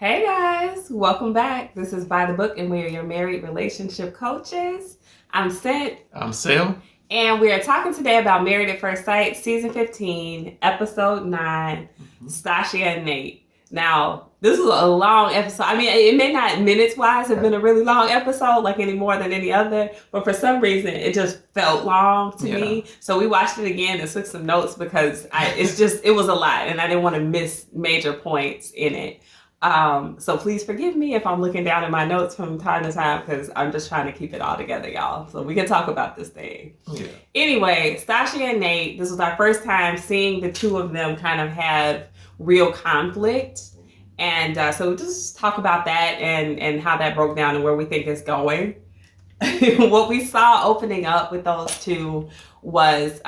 Hey guys, welcome back. This is By the Book, and we are your married relationship coaches. I'm Sent. I'm Sil. And we are talking today about Married at First Sight, Season 15, Episode 9, Stacia and Nate. Now, this was a long episode. I mean, it may not minutes-wise have been a really long episode, like any more than any other, but for some reason, it just felt long to me. So we watched it again and took some notes because it was a lot, and I didn't want to miss major points in it. So please forgive me if I'm looking down at my notes from time to time because I'm just trying to keep it all together, y'all. So we can talk about this thing. Yeah. Anyway, Stacia and Nate, this was our first time seeing the two of them kind of have real conflict. And so we'll just talk about that and how that broke down and where we think it's going. What we saw opening up with those two was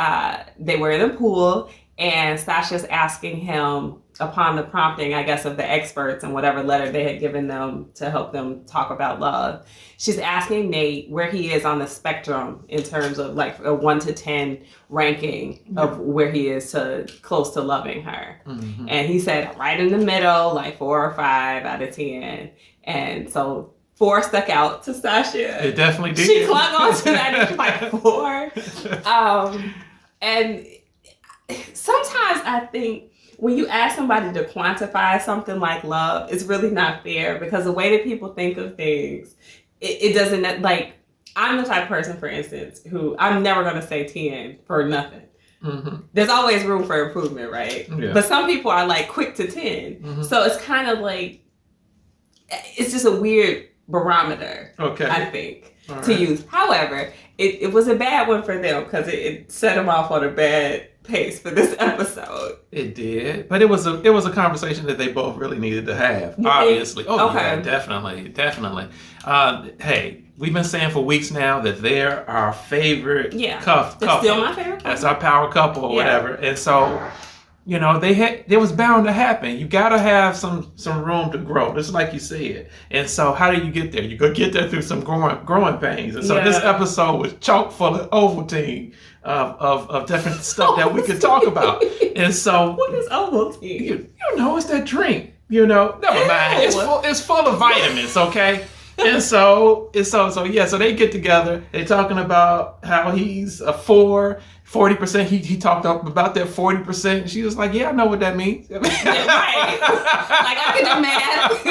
they were in a pool and Stacia's asking him, upon the prompting, I guess, of the experts and whatever letter they had given them to help them talk about love, she's asking Nate where he is on the spectrum in terms of like a 1 to 10 ranking of where he is to close to loving her. Mm-hmm. And he said right in the middle, like 4 or 5 out of 10. And so 4 stuck out to Stacia. It definitely did. She clung on to that like 4. And sometimes I think when you ask somebody to quantify something like love, it's really not fair because the way that people think of things, it doesn't, like, I'm the type of person, for instance, who I'm never going to say 10 for nothing. Mm-hmm. There's always room for improvement, right? Yeah. But some people are like quick to 10. Mm-hmm. So it's kind of like, it's just a weird barometer, I think, to use. However, it was a bad one for them because it set them off on a bad pace for this episode. It did, but it was a conversation that they both really needed to have. Obviously, yeah, definitely. Hey, we've been saying for weeks now that they're our favorite couple. It's still my favorite couple. That's our power couple or whatever. And so, you know, it was bound to happen. You gotta have some room to grow, just like you said. And so, how do you get there? You go get there through some growing pains. And so, this episode was chock full of Ovaltine. Of different stuff that we could talk about. And so what is Ovaltine? You know, it's that drink, you know. Never mind. It's full of vitamins, okay? And so they get together, they're talking about how he's a 40%. He talked up about that 40%. And she was like, yeah, I know what that means. Yeah, right. Like I can do math.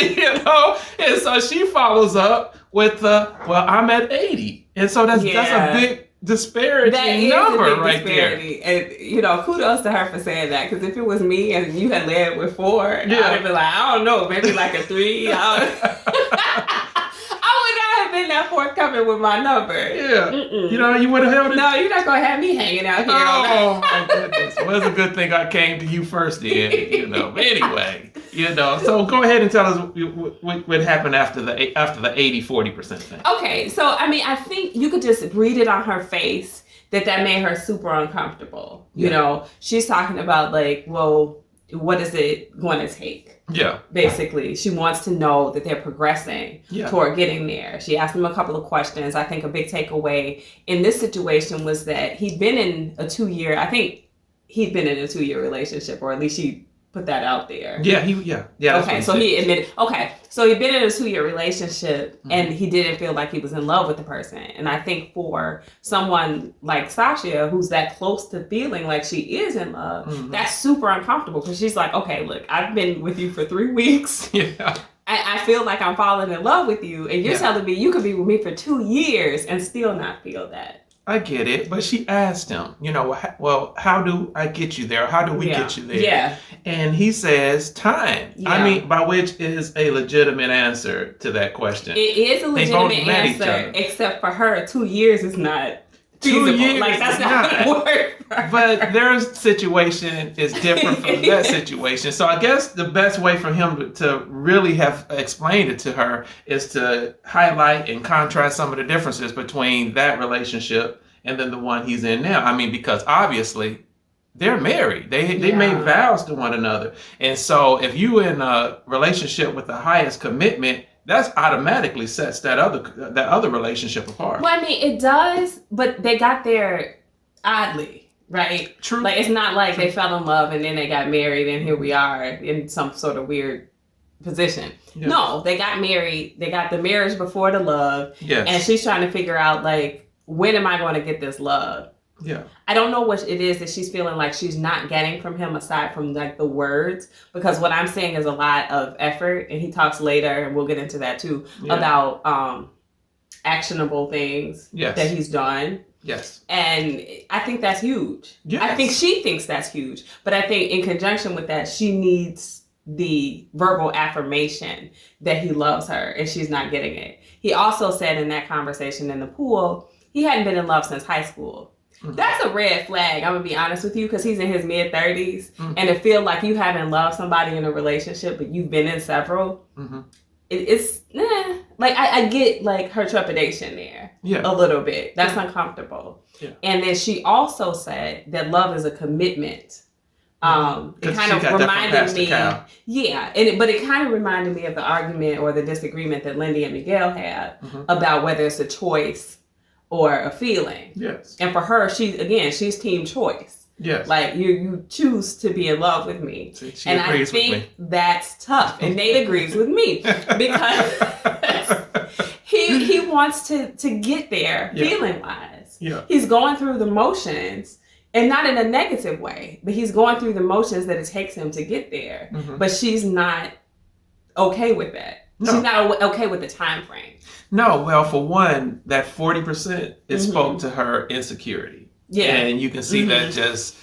You know? And so she follows up with I'm at 80. And so that's a big disparity number right there. And, you know, kudos to her for saying that. Because if it was me and you had led with 4, I'd have been like, I don't know, maybe like a 3. I would not have been that forthcoming with my number. Yeah. Mm-mm. You know, you would have held it. No, you're not going to have me hanging out here. Oh, my goodness. Well, it's a good thing I came to you first then, you know. But anyway, you know, so go ahead and tell us what happened after the 80-40% thing. Okay, so, I mean, I think you could just read it on her face that made her super uncomfortable. Yeah. You know, she's talking about, like, well, what is it going to take? Yeah. Basically, she wants to know that they're progressing toward getting there. She asked him a couple of questions. I think a big takeaway in this situation was that he'd been in a 2-year relationship, or at least she put that out there. Yeah. Okay, so he admitted. Okay, so he'd been in a 2-year relationship, and he didn't feel like he was in love with the person. And I think for someone like Stacia, who's that close to feeling like she is in love, that's super uncomfortable because she's like, okay, look, I've been with you for 3 weeks. Yeah. I feel like I'm falling in love with you, and you're telling me you could be with me for 2 years and still not feel that. I get it, but she asked him, you know, well, how do I get you there? How do we get you there? Yeah. And he says time. Yeah. I mean, by which is a legitimate answer to that question. It is a legitimate answer, except for her, 2 years is not feasible. 2 years, like that's not going to work. But their situation is different from that situation. So I guess the best way for him to really have explained it to her is to highlight and contrast some of the differences between that relationship and then the one he's in now. I mean, because obviously they're married. They made vows to one another. And so if you in a relationship with the highest commitment, that's automatically sets that other relationship apart. Well, I mean, it does, but they got there oddly. right? True. Like, it's not like they fell in love and then they got married and here we are in some sort of weird position. Yeah. No, they got married. They got the marriage before the love. Yes. And she's trying to figure out, like, when am I going to get this love? Yeah. I don't know what it is that she's feeling like she's not getting from him aside from, like, the words, because what I'm seeing is a lot of effort, and he talks later, and we'll get into that too, about actionable things that he's done. Yes. And I think that's huge. Yes. I think she thinks that's huge. But I think in conjunction with that, she needs the verbal affirmation that he loves her, and she's not getting it. He also said in that conversation in the pool, he hadn't been in love since high school. Mm-hmm. That's a red flag, I'm gonna be honest with you, because he's in his mid-30s, and to feel like you haven't loved somebody in a relationship, but you've been in several, it's like I get like her trepidation there a little bit. That's uncomfortable. Yeah. And then she also said that love is a commitment. It kind of reminded me, but it kind of reminded me of the argument or the disagreement that Lindy and Miguel had about whether it's a choice or a feeling. Yes. And for her, she's team choice. Yes. Like you choose to be in love with me. She and agrees I think with me. That's tough. And Nate agrees with me because he wants to get there feeling wise. Yeah. He's going through the motions. And not in a negative way, but he's going through the motions that it takes him to get there. But she's not okay with that. No. She's not okay with the time frame. No, well, for one, that 40%, it spoke to her insecurity. Yeah. And you can see that just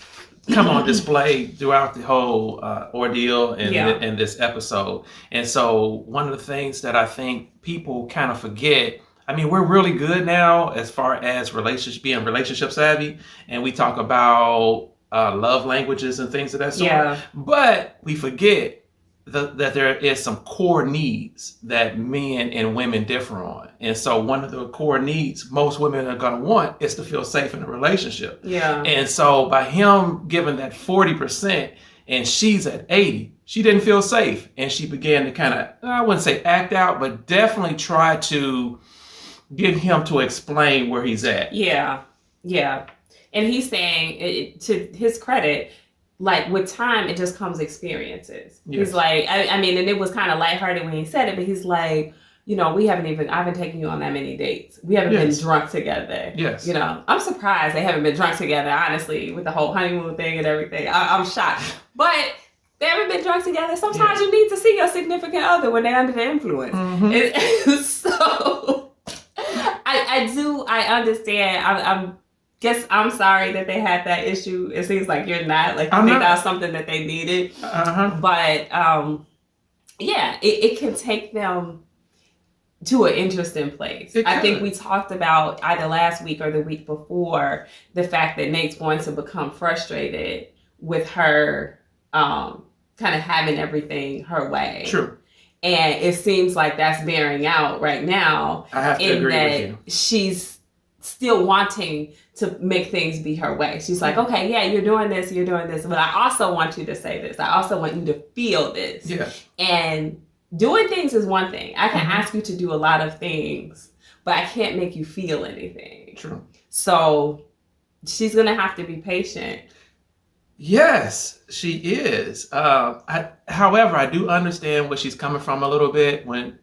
come on display throughout the whole ordeal and this episode. And so one of the things that I think people kind of forget, I mean, we're really good now as far as being relationship savvy, and we talk about love languages and things of that sort. Yeah. But we forget that there is some core needs that men and women differ on. And so one of the core needs most women are going to want is to feel safe in a relationship. Yeah. And so by him giving that 40% and she's at 80, she didn't feel safe. And she began to kind of, I wouldn't say act out, but definitely try to get him to explain where he's at. Yeah. Yeah. And he's saying, to his credit, like with time, it just comes experiences. Yes. He's like, I mean, and it was kind of lighthearted when he said it, but he's like, you know, I haven't taken you on that many dates. We haven't been drunk together. Yes. You know, I'm surprised they haven't been drunk together, honestly, with the whole honeymoon thing and everything. I'm shocked. But they haven't been drunk together. Sometimes you need to see your significant other when they're under the influence. So I understand. I'm sorry that they had that issue. It seems like you're not. Like, you think that was something that they needed. But, it can take them to an interesting place. I think we talked about either last week or the week before the fact that Nate's going to become frustrated with her kind of having everything her way. True. And it seems like that's bearing out right now. I have to agree with you. She's still wanting to make things be her way. She's like, okay, yeah, you're doing this, but I also want you to say this. I also want you to feel this. Yeah. And doing things is one thing. I can ask you to do a lot of things, but I can't make you feel anything. True. So she's going to have to be patient. Yes, she is. However, I do understand where she's coming from a little bit when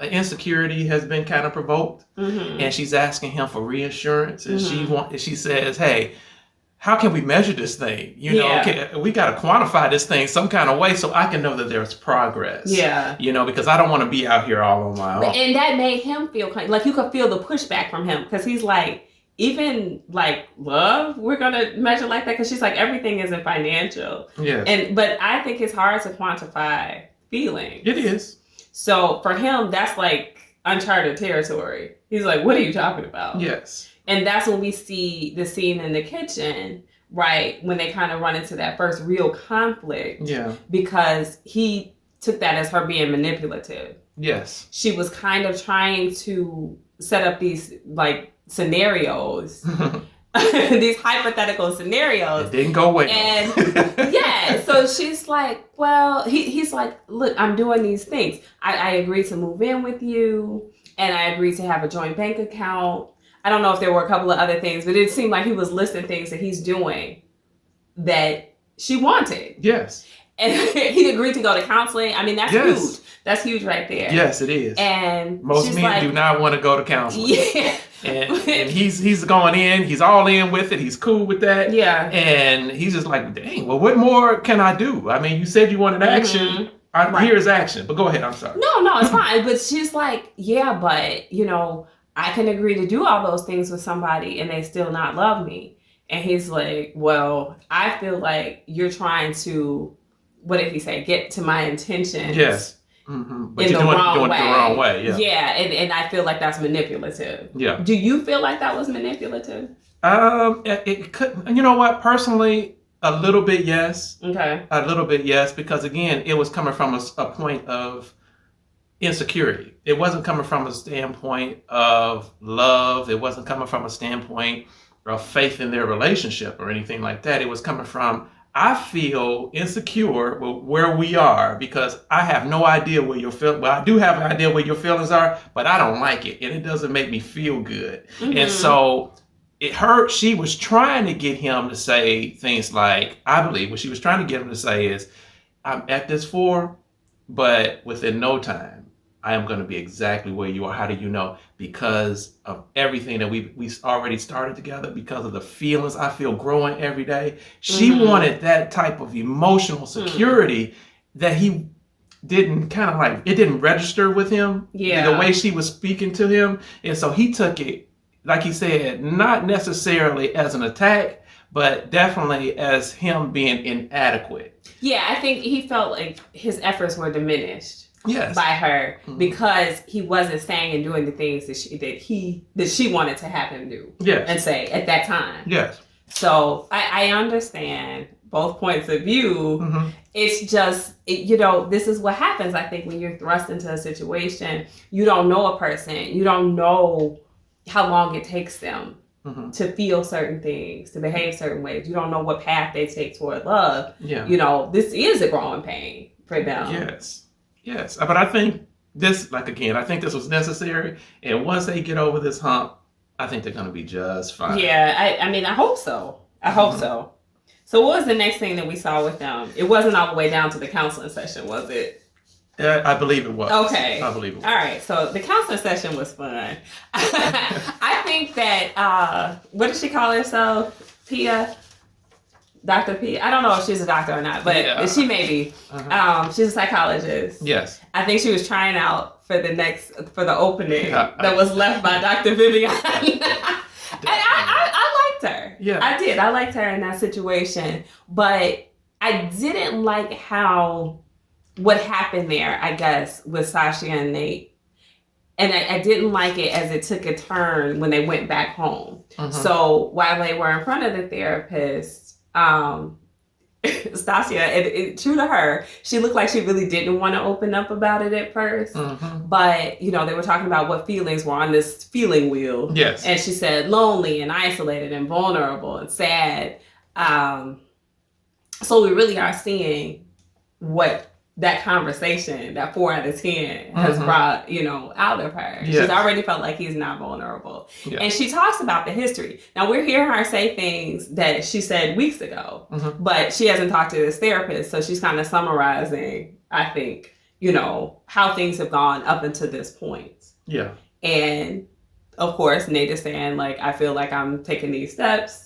insecurity has been kind of provoked, and she's asking him for reassurance, and she says, "Hey, how can we measure this thing? You know, we got to quantify this thing some kind of way so I can know that there's progress. Yeah, you know, because I don't want to be out here all on my own." And that made him feel like you could feel the pushback from him, because he's like, even like love, we're gonna measure like that, because she's like, everything isn't financial. Yeah, but I think it's hard to quantify feelings. It is. So for him, that's like uncharted territory. He's like, what are you talking about? Yes. And that's when we see the scene in the kitchen, right? When they kind of run into that first real conflict. Yeah. Because he took that as her being manipulative. Yes. She was kind of trying to set up these like scenarios. These hypothetical scenarios. It didn't go well. And so she's like, well, he's like, look, I'm doing these things. I agree to move in with you, and I agree to have a joint bank account. I don't know if there were a couple of other things, but it seemed like he was listing things that he's doing that she wanted. Yes. And he agreed to go to counseling. I mean, that's huge. That's huge right there. Yes, it is. And most men do not want to go to counseling. Yeah. And he's going in. He's all in with it. He's cool with that. Yeah. And he's just like, dang, well, what more can I do? I mean, you said you wanted action. Here's action. But go ahead. I'm sorry. No, it's fine. But she's like, yeah, but, I can agree to do all those things with somebody and they still not love me. And he's like, well, I feel like you're trying to, what did he say? Get to my intentions. Yes. Mm-hmm. But in you're the doing wrong it way. the wrong way. Yeah. Yeah. And I feel like that's manipulative. Yeah. Do you feel like that was manipulative? It could, you know what? Personally, a little bit, yes. Okay. A little bit, yes. Because again, it was coming from a point of insecurity. It wasn't coming from a standpoint of love. It wasn't coming from a standpoint of faith in their relationship or anything like that. It was coming from, I feel insecure with where we are because I have no idea where your feelings. Well, I do have an idea where your feelings are, but I don't like it, and it doesn't make me feel good. Mm-hmm. And so it hurt. She was trying to get him to say things like, I believe what she was trying to get him to say is, I'm at this for, but within no time, I am going to be exactly where you are. How do you know? Because of everything that we already started together, because of the feelings I feel growing every day. She wanted that type of emotional security that he didn't kind of like, it didn't register with him. Yeah. The way she was speaking to him. And so he took it, like he said, not necessarily as an attack, but definitely as him being inadequate. Yeah, I think he felt like his efforts were diminished. Yes. By her because he wasn't saying and doing the things that she wanted to have him do. Yes. And say at that time. Yes. So I understand both points of view. Mm-hmm. It's just, this is what happens, I think, when you're thrust into a situation. You don't know a person. You don't know how long it takes them to feel certain things, to behave certain ways. You don't know what path they take toward love. Yeah. This is a growing pain for them. Yes, but I think this, I think this was necessary. And once they get over this hump, I think they're going to be just fine. Yeah, I hope so. I hope so. So what was the next thing that we saw with them? It wasn't all the way down to the counseling session, was it? I believe it was. Okay. I believe it was. All right, so the counseling session was fun. I think that, what does she call herself? Pia? Dr. P. I don't know if she's a doctor or not, but she may be. She's a psychologist. Yes. I think she was trying out for the opening that was left by Dr. Vivian. And I liked her. Yeah. I did. I liked her in that situation. But I didn't like what happened there, I guess, with Stacia and Nate. And I didn't like it as it took a turn when they went back home. So while they were in front of the therapist, Stacia, true to her, she looked like she really didn't want to open up about it at first. But, they were talking about what feelings were on this feeling wheel. Yes. And she said lonely and isolated and vulnerable and sad. So we really are seeing what that conversation, that 4 out of 10 has brought, out of her. Yes. She's already felt like he's not vulnerable. Yeah. And she talks about the history. Now we're hearing her say things that she said weeks ago, but she hasn't talked to this therapist. So she's kind of summarizing, I think, how things have gone up until this point. Yeah. And of course, Nate is saying, like, I feel like I'm taking these steps.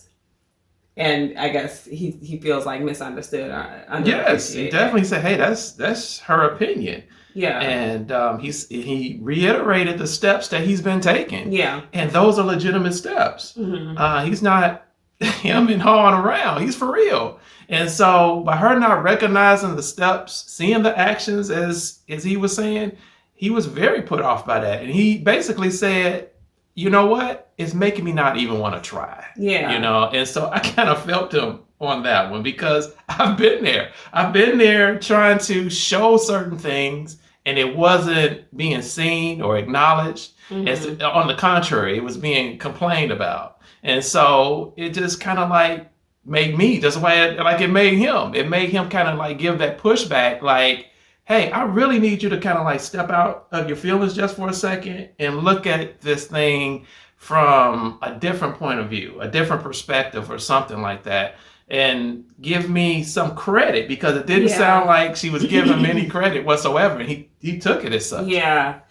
And I guess he feels like misunderstood or underappreciated. Yes, he definitely said, "Hey, that's her opinion." Yeah, and he reiterated the steps that he's been taking. Yeah, and those are legitimate steps. He's not him and hawing around. He's for real. And so, by her not recognizing the steps, seeing the actions as he was saying, he was very put off by that, and he basically said, you know what? It's making me not even want to try. Yeah. And so I kind of felt him on that one because I've been there. I've been there trying to show certain things and it wasn't being seen or acknowledged. As, on the contrary, it was being complained about. And so it just kind of like made me, just like it made him. It made him kind of like give that pushback like, hey, I really need you to kind of like step out of your feelings just for a second and look at this thing from a different point of view, a different perspective or something like that, and give me some credit, because it didn't sound like she was giving him any credit whatsoever. He took it as such. Yeah.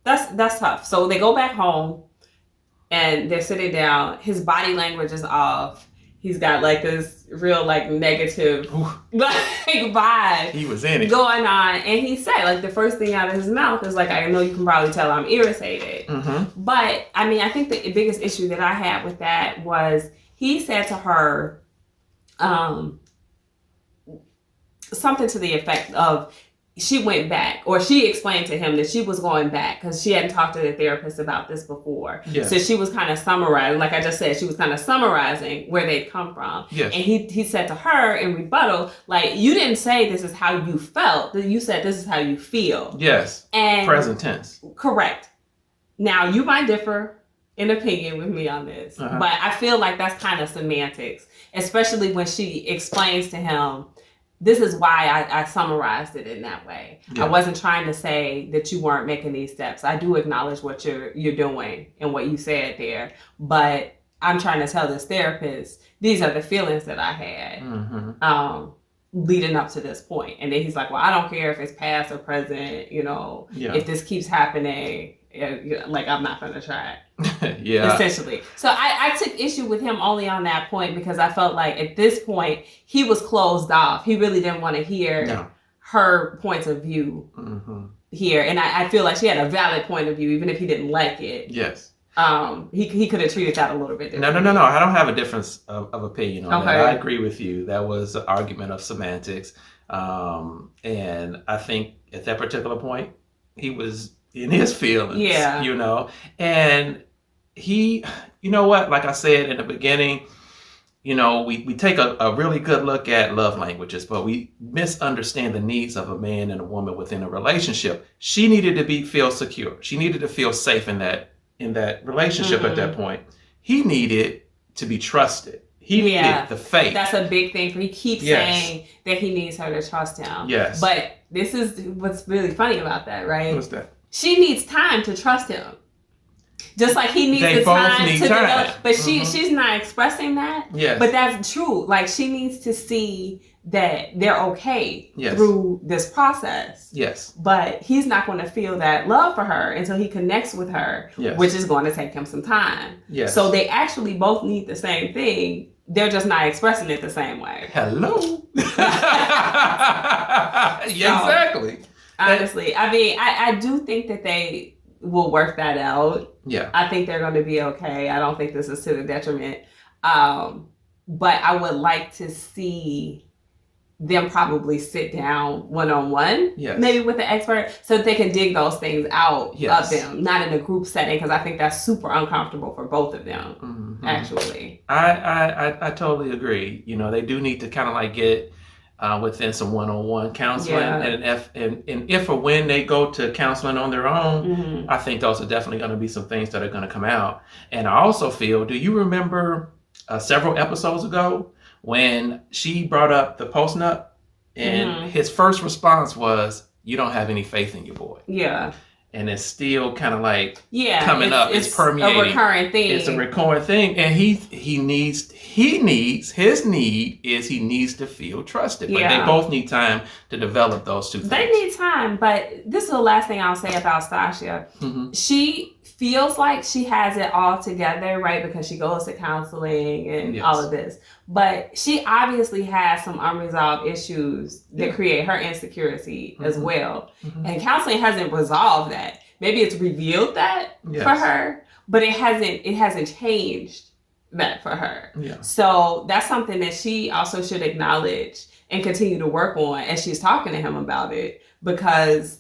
That's tough. So they go back home and they're sitting down. His body language is off. He's got like this real like negative like vibe. He was in it going on, and he said like the first thing out of his mouth is like, "I know you can probably tell I'm irritated." Mm-hmm. But I mean, I think the biggest issue that I had with that was he said to her something to the effect of, she went back, or she explained to him that she was going back because she hadn't talked to the therapist about this before. Yes. So she was kind of summarizing, like I just said, she was kind of summarizing where they'd come from. Yes. And he said to her in rebuttal, like, you didn't say this is how you felt. You said this is how you feel. Yes. And present tense. Correct. Now, you might differ in opinion with me on this, but I feel like that's kind of semantics, especially when she explains to him, this is why I summarized it in that way. Yeah. I wasn't trying to say that you weren't making these steps. I do acknowledge what you're doing and what you said there, but I'm trying to tell this therapist, these are the feelings that I had leading up to this point. And then he's like, well, I don't care if it's past or present, if this keeps happening, like I'm not going to try it. Yeah. Essentially. So I took issue with him only on that point because I felt like at this point he was closed off. He really didn't want to hear her points of view here. And I feel like she had a valid point of view, even if he didn't like it. Yes. He could have treated that a little bit differently. No. I don't have a difference of opinion on that. I agree with you. That was an argument of semantics. And I think at that particular point, he was in his feelings, and he, like I said in the beginning, we take a really good look at love languages, but we misunderstand the needs of a man and a woman within a relationship. She needed to feel secure. She needed to feel safe in that relationship at that point. He needed to be trusted. He needed the faith. That's a big thing. He keeps saying that he needs her to trust him. Yes. But this is what's really funny about that, right? What's that? She needs time to trust him. Just like he needs the time to develop. But she's not expressing that. Yes. But that's true. Like, she needs to see that they're okay through this process. Yes. But he's not going to feel that love for her until he connects with her, which is going to take him some time. Yes. So they actually both need the same thing. They're just not expressing it the same way. Hello. Exactly. Honestly, I mean, I do think that they will work that out. Yeah. I think they're going to be okay. I don't think this is to the detriment. But I would like to see them probably sit down one-on-one, maybe with the expert, so that they can dig those things out of them, not in a group setting, because I think that's super uncomfortable for both of them, actually. I totally agree. They do need to kind of like get within some one-on-one counseling, and if or when they go to counseling on their own, I think those are definitely going to be some things that are going to come out. And I also feel, do you remember several episodes ago when she brought up the post-nut, and his first response was, you don't have any faith in your boy. Yeah. And it's still kind of like coming up. It's permeating. A recurring thing. It's a recurring thing. And he needs to feel trusted. But they both need time to develop those two things. They need time. But this is the last thing I'll say about Stacia. She feels like she has it all together, right? Because she goes to counseling and all of this. But she obviously has some unresolved issues that create her insecurity as well. And counseling hasn't resolved that. Maybe it's revealed that for her, but it hasn't changed that for her. Yeah. So that's something that she also should acknowledge and continue to work on as she's talking to him about it, because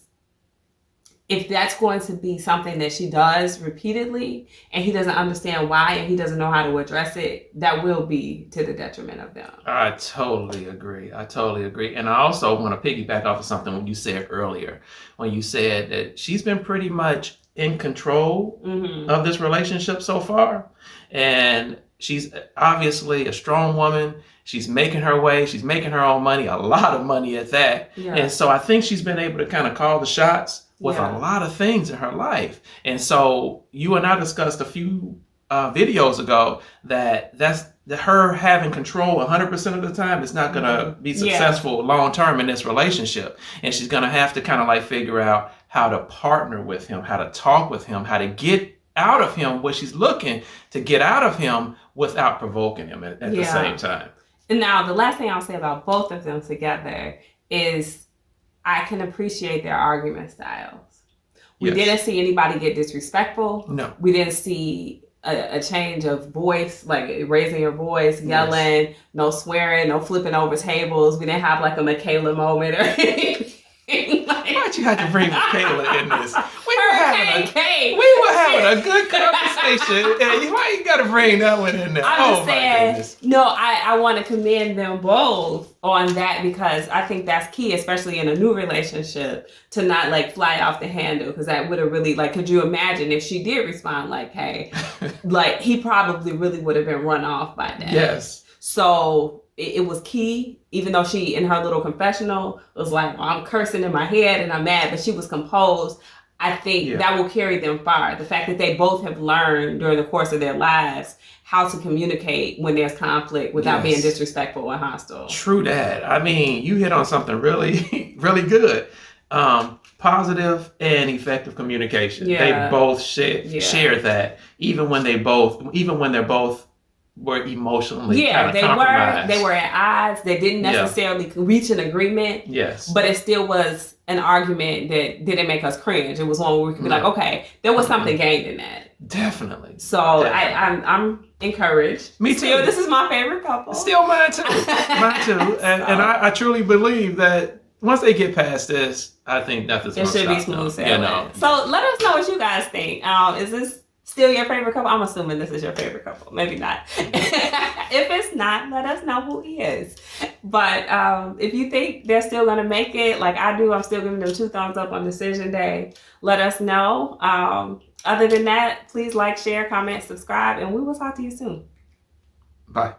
if that's going to be something that she does repeatedly and he doesn't understand why and he doesn't know how to address it, that will be to the detriment of them. I totally agree. And I also want to piggyback off of something you said earlier, when you said that she's been pretty much in control of this relationship so far. And she's obviously a strong woman. She's making her way. She's making her own money, a lot of money at that. Yeah. And so I think she's been able to kind of call the shots with a lot of things in her life. And so you and I discussed a few videos ago that's her having control 100% of the time is not going to be successful long term in this relationship. And she's going to have to kind of like figure out how to partner with him, how to talk with him, how to get out of him what she's looking to get out of him without provoking him at the same time. And now the last thing I'll say about both of them together is I can appreciate their argument styles. We didn't see anybody get disrespectful. No. We didn't see a change of voice, like raising your voice, yelling, no swearing, no flipping over tables. We didn't have like a Michaela moment or anything. Why'd you have to bring Michaela in this? We were having a good conversation. And why you got to bring that one in there? I'm just saying, no, I want to commend them both on that because I think that's key, especially in a new relationship, to not like fly off the handle, because that would have really, like, could you imagine if she did respond like, hey, like he probably really would have been run off by that. Yes. So it was key, even though she, in her little confessional, was like, oh, I'm cursing in my head and I'm mad, but she was composed. I think that will carry them far. The fact that they both have learned during the course of their lives how to communicate when there's conflict without being disrespectful and hostile. True that. I mean, you hit on something really, really good. Positive and effective communication. They both share that, even when they're both were emotionally compromised. They were at odds. They didn't necessarily reach an agreement. Yes. But it still was an argument that didn't make us cringe. It was one where we could be like, okay, there was something gained in that. Definitely. So I'm encouraged. Me too. Still, this is my favorite couple. Still mine too. Mine too. And I truly believe that once they get past this, I think nothing's going to stop them. It should be smooth sailing. So let us know what you guys think. Is this still your favorite couple? I'm assuming this is your favorite couple. Maybe not. If it's not, let us know who he is. But if you think they're still going to make it, like I do, I'm still giving them 2 thumbs up on decision day. Let us know. Other than that, please like, share, comment, subscribe, and we will talk to you soon. Bye.